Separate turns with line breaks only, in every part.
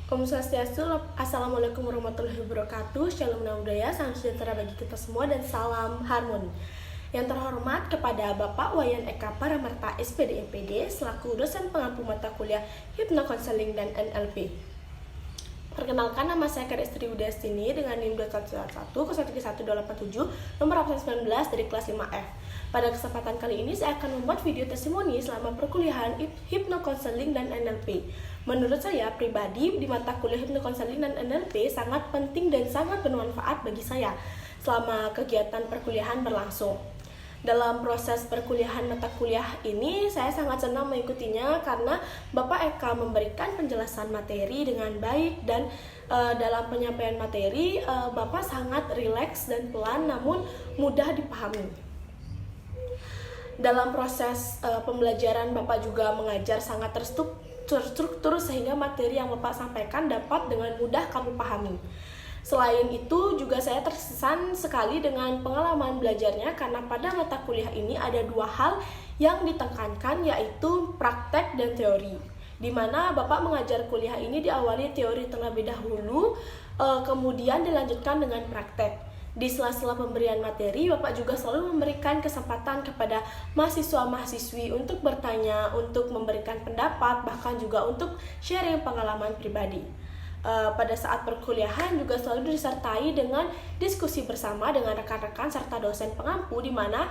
Om Swastiastu, Assalamualaikum warahmatullahi wabarakatuh. Shalom nama budaya, salam sejahtera bagi kita semua dan salam harmoni. Yang terhormat kepada Bapak Wayan Eka Paramarta SPD MPD selaku dosen pengampu mata kuliah Hipnokonseling dan NLP. Perkenalkan, nama saya Karestri Udastini dengan NIM 21110131287 nomor absen 19 dari kelas 5F. Pada kesempatan kali ini saya akan membuat video testimoni selama perkuliahan Hipnokonseling dan NLP. Menurut saya pribadi, di mata kuliah Hipnokonseling dan NLP sangat penting dan sangat bermanfaat bagi saya selama kegiatan perkuliahan berlangsung. Dalam proses perkuliahan mata kuliah ini, saya sangat senang mengikutinya karena Bapak Eka memberikan penjelasan materi dengan baik dan dalam penyampaian materi, Bapak sangat rileks dan pelan namun mudah dipahami. Dalam proses pembelajaran, Bapak juga mengajar sangat terstruktur sehingga materi yang Bapak sampaikan dapat dengan mudah kami pahami. Selain itu juga saya terkesan sekali dengan pengalaman belajarnya karena pada mata kuliah ini ada dua hal yang ditekankan, yaitu praktek dan teori. Di mana Bapak mengajar kuliah ini diawali teori terlebih dahulu, kemudian dilanjutkan dengan praktek. Di sela-sela pemberian materi, Bapak juga selalu memberikan kesempatan kepada mahasiswa-mahasiswi untuk bertanya, untuk memberikan pendapat, bahkan juga untuk sharing pengalaman pribadi. Pada saat perkuliahan juga selalu disertai dengan diskusi bersama dengan rekan-rekan serta dosen pengampu, di mana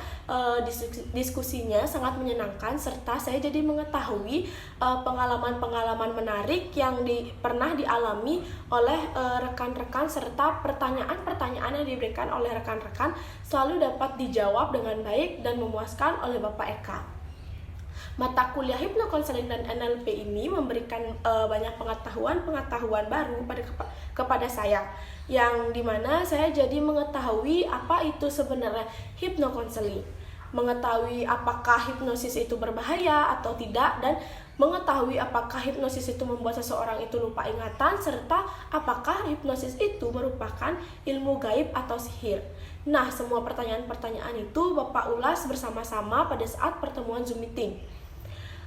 diskusinya sangat menyenangkan serta saya jadi mengetahui pengalaman-pengalaman menarik yang pernah dialami oleh rekan-rekan serta pertanyaan-pertanyaan yang diberikan oleh rekan-rekan selalu dapat dijawab dengan baik dan memuaskan oleh Bapak Eka. Mata kuliah Hipnokonseling dan NLP ini memberikan banyak pengetahuan baru kepada saya, yang dimana saya jadi mengetahui apa itu sebenarnya hipnokonseling, mengetahui apakah hipnosis itu berbahaya atau tidak, dan mengetahui apakah hipnosis itu membuat seseorang itu lupa ingatan, serta apakah hipnosis itu merupakan ilmu gaib atau sihir. Nah, semua pertanyaan-pertanyaan itu Bapak ulas bersama-sama pada saat pertemuan Zoom meeting.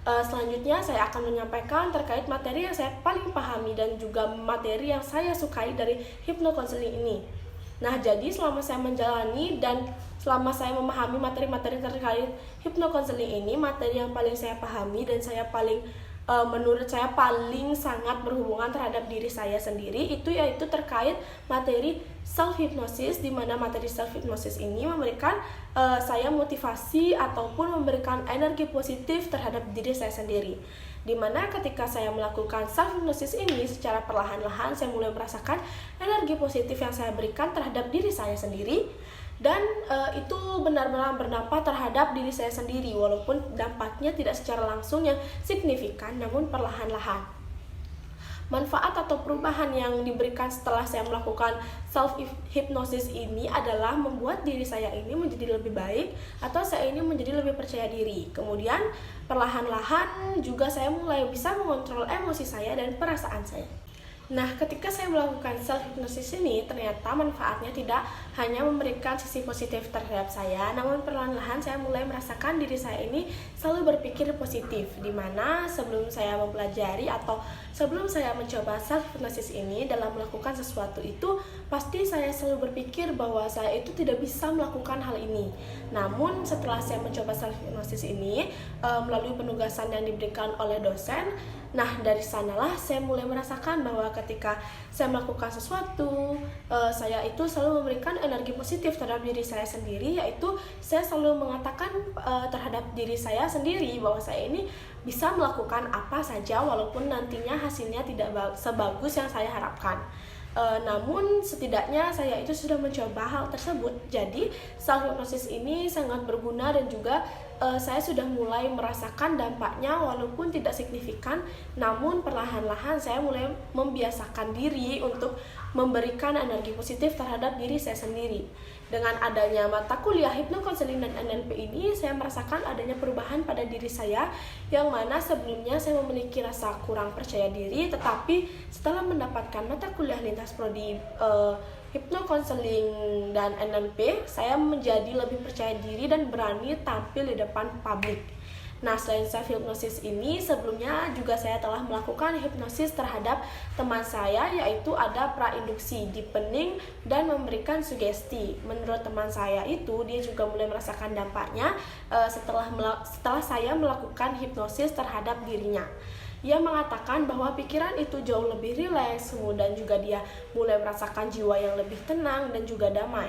Selanjutnya saya akan menyampaikan terkait materi yang saya paling pahami dan juga materi yang saya sukai dari Hipnokonseling ini. Nah, jadi selama saya menjalani dan selama saya memahami materi-materi terkait Hipnokonseling ini, materi yang paling saya pahami dan saya paling menurut saya paling sangat berhubungan terhadap diri saya sendiri itu yaitu terkait materi self-hypnosis, di mana materi self-hypnosis ini memberikan saya motivasi ataupun memberikan energi positif terhadap diri saya sendiri. Dimana ketika saya melakukan self-hypnosis ini secara perlahan-lahan saya mulai merasakan energi positif yang saya berikan terhadap diri saya sendiri, dan itu benar-benar berdampak terhadap diri saya sendiri, walaupun dampaknya tidak secara langsung yang signifikan namun perlahan-lahan. Manfaat atau perubahan yang diberikan setelah saya melakukan self-hypnosis ini adalah membuat diri saya ini menjadi lebih baik atau saya ini menjadi lebih percaya diri. Kemudian perlahan-lahan juga saya mulai bisa mengontrol emosi saya dan perasaan saya. Nah, ketika saya melakukan self-hypnosis ini, ternyata manfaatnya tidak hanya memberikan sisi positif terhadap saya, namun perlahan-lahan saya mulai merasakan diri saya ini selalu berpikir positif, di mana sebelum saya mempelajari atau sebelum saya mencoba self-hypnosis ini dalam melakukan sesuatu itu, pasti saya selalu berpikir bahwa saya itu tidak bisa melakukan hal ini. Namun setelah saya mencoba self-hypnosis ini melalui penugasan yang diberikan oleh dosen, nah dari sanalah saya mulai merasakan bahwa ketika saya melakukan sesuatu, saya itu selalu memberikan energi positif terhadap diri saya sendiri, yaitu saya selalu mengatakan terhadap diri saya sendiri bahwa saya ini bisa melakukan apa saja walaupun nantinya hasilnya tidak sebagus yang saya harapkan. Namun setidaknya saya itu sudah mencoba hal tersebut. Jadi self-hypnosis ini sangat berguna dan juga saya sudah mulai merasakan dampaknya walaupun tidak signifikan, namun perlahan-lahan saya mulai membiasakan diri untuk memberikan energi positif terhadap diri saya sendiri. Dengan adanya mata kuliah Hipnokonseling dan NLP ini, saya merasakan adanya perubahan pada diri saya, yang mana sebelumnya saya memiliki rasa kurang percaya diri, tetapi setelah mendapatkan mata kuliah lintas prodi Hipnokonseling dan NLP, saya menjadi lebih percaya diri dan berani tampil di depan publik. Nah, selain self hipnosis ini, sebelumnya juga saya telah melakukan hipnosis terhadap teman saya, yaitu ada prainduksi, deepening, dan memberikan sugesti. Menurut teman saya itu, dia juga mulai merasakan dampaknya setelah saya melakukan hipnosis terhadap dirinya. Ia mengatakan bahwa pikiran itu jauh lebih rileks, kemudian juga dia mulai merasakan jiwa yang lebih tenang dan juga damai.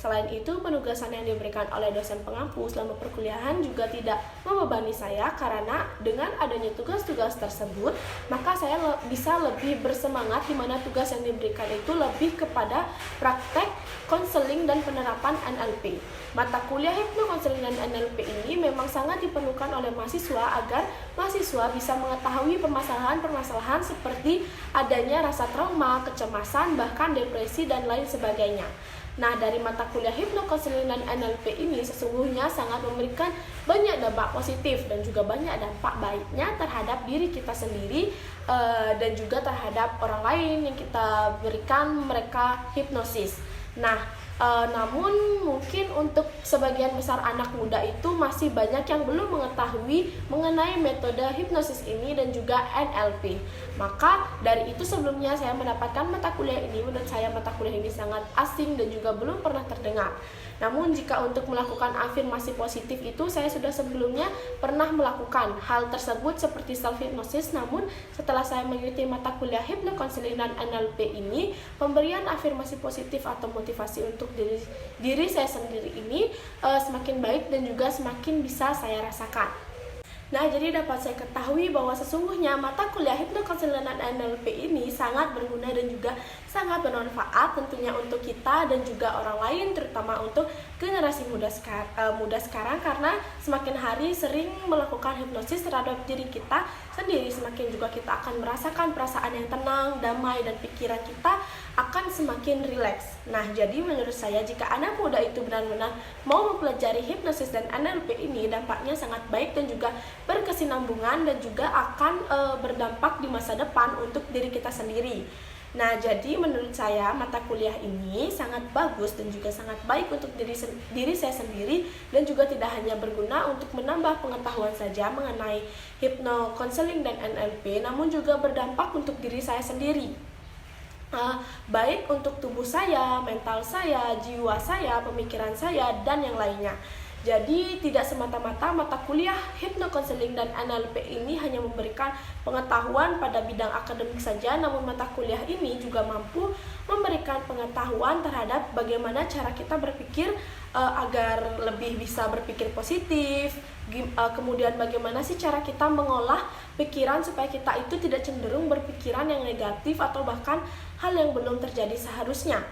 Selain itu, penugasan yang diberikan oleh dosen pengampu selama perkuliahan juga tidak membebani saya, karena dengan adanya tugas-tugas tersebut, maka saya bisa lebih bersemangat, di mana tugas yang diberikan itu lebih kepada praktek, konseling, dan penerapan NLP. Mata kuliah hipnokonseling dan NLP ini memang sangat diperlukan oleh mahasiswa agar mahasiswa bisa mengetahui permasalahan-permasalahan seperti adanya rasa trauma, kecemasan, bahkan depresi, dan lain sebagainya. Nah, dari mata kuliah hipnokonseling dan NLP ini sesungguhnya sangat memberikan banyak dampak positif dan juga banyak dampak baiknya terhadap diri kita sendiri dan juga terhadap orang lain yang kita berikan mereka hipnosis. Nah, namun mungkin untuk sebagian besar anak muda itu masih banyak yang belum mengetahui mengenai metode hipnosis ini dan juga NLP. Maka dari itu sebelumnya saya mendapatkan mata kuliah ini, menurut saya mata kuliah ini sangat asing dan juga belum pernah terdengar. Namun jika untuk melakukan afirmasi positif itu saya sudah sebelumnya pernah melakukan hal tersebut seperti self hypnosis. Namun setelah saya mengikuti mata kuliah hipnokonseling dan NLP ini, pemberian afirmasi positif atau motivasi untuk diri saya sendiri ini semakin baik dan juga semakin bisa saya rasakan. Nah, jadi dapat saya ketahui bahwa sesungguhnya mata kuliah hipnokonseling dan NLP ini sangat berguna dan juga sangat bermanfaat tentunya untuk kita dan juga orang lain, terutama untuk generasi muda sekarang, karena semakin hari sering melakukan hipnosis terhadap diri kita sendiri, semakin juga kita akan merasakan perasaan yang tenang, damai, dan pikiran kita akan semakin rileks. Nah, jadi menurut saya jika anak muda itu benar-benar mau mempelajari hipnosis dan NLP ini, dampaknya sangat baik dan juga berkesinambungan dan juga akan berdampak di masa depan untuk diri kita sendiri. Nah, jadi menurut saya mata kuliah ini sangat bagus dan juga sangat baik untuk diri saya sendiri, dan juga tidak hanya berguna untuk menambah pengetahuan saja mengenai hipnokonseling dan NLP, namun juga berdampak untuk diri saya sendiri. Baik untuk tubuh saya, mental saya, jiwa saya, pemikiran saya, dan yang lainnya. Jadi tidak semata-mata mata kuliah hipnokonseling dan NLP ini hanya memberikan pengetahuan pada bidang akademik saja, namun mata kuliah ini juga mampu memberikan pengetahuan terhadap bagaimana cara kita berpikir agar lebih bisa berpikir positif, kemudian bagaimana sih cara kita mengolah pikiran supaya kita itu tidak cenderung berpikiran yang negatif atau bahkan hal yang belum terjadi seharusnya.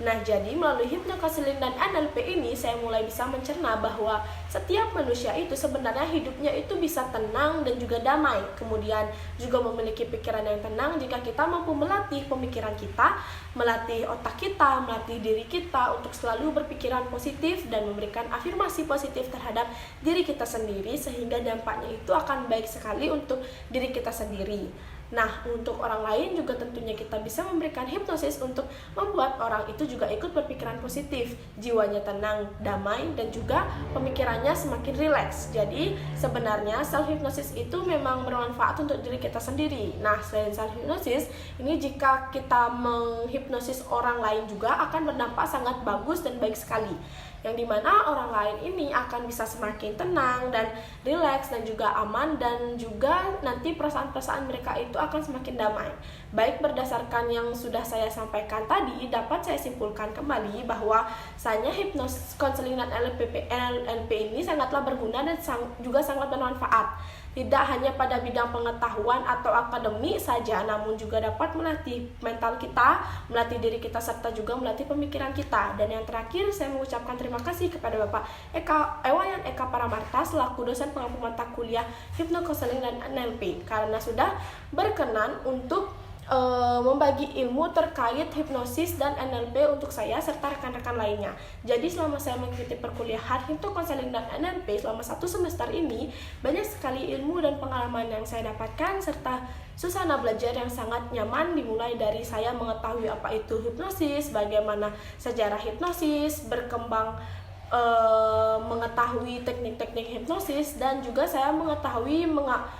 Nah, jadi melalui hipnokonseling dan NLP ini saya mulai bisa mencerna bahwa setiap manusia itu sebenarnya hidupnya itu bisa tenang dan juga damai, kemudian juga memiliki pikiran yang tenang jika kita mampu melatih pemikiran kita, melatih otak kita, melatih diri kita untuk selalu berpikiran positif dan memberikan afirmasi positif terhadap diri kita sendiri, sehingga dampaknya itu akan baik sekali untuk diri kita sendiri. Nah, untuk orang lain juga tentunya kita bisa memberikan hipnosis untuk membuat orang itu juga ikut berpikiran positif, jiwanya tenang, damai, dan juga pemikirannya semakin rileks. Jadi sebenarnya self hypnosis itu memang bermanfaat untuk diri kita sendiri. Nah, selain self hypnosis ini, jika kita menghipnosis orang lain juga akan berdampak sangat bagus dan baik sekali, yang dimana orang lain ini akan bisa semakin tenang dan rileks dan juga aman, dan juga nanti perasaan-perasaan mereka itu akan semakin damai. Baik, berdasarkan yang sudah saya sampaikan tadi, dapat saya simpulkan kembali bahwa saya hipnosis konseling dan NLP ini sangatlah berguna dan juga sangat bermanfaat. Tidak hanya pada bidang pengetahuan atau akademik saja, namun juga dapat melatih mental kita, melatih diri kita, serta juga melatih pemikiran kita. Dan yang terakhir, saya mengucapkan terima kasih kepada Bapak Ewayan Eka Paramarta selaku dosen pengampu mata kuliah hipnokonseling dan NLP, karena sudah berkenan untuk membagi ilmu terkait hipnosis dan NLP untuk saya serta rekan-rekan lainnya. Jadi selama saya mengikuti perkuliahan hipnokonseling dan NLP selama 1 semester ini, banyak sekali ilmu dan pengalaman yang saya dapatkan serta suasana belajar yang sangat nyaman, dimulai dari saya mengetahui apa itu hipnosis, bagaimana sejarah hipnosis berkembang mengetahui teknik-teknik hipnosis, dan juga saya mengetahui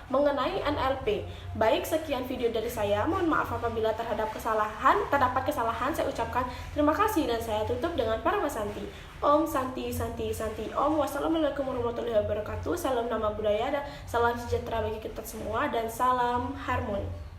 mengenai NLP. Baik, sekian video dari saya. Mohon maaf apabila terdapat kesalahan. Saya ucapkan terima kasih dan saya tutup dengan Parama Santi. Om Santi Santi Santi Om. Wassalamualaikum warahmatullahi wabarakatuh. Salam nama budaya dan salam sejahtera bagi kita semua dan salam harmoni.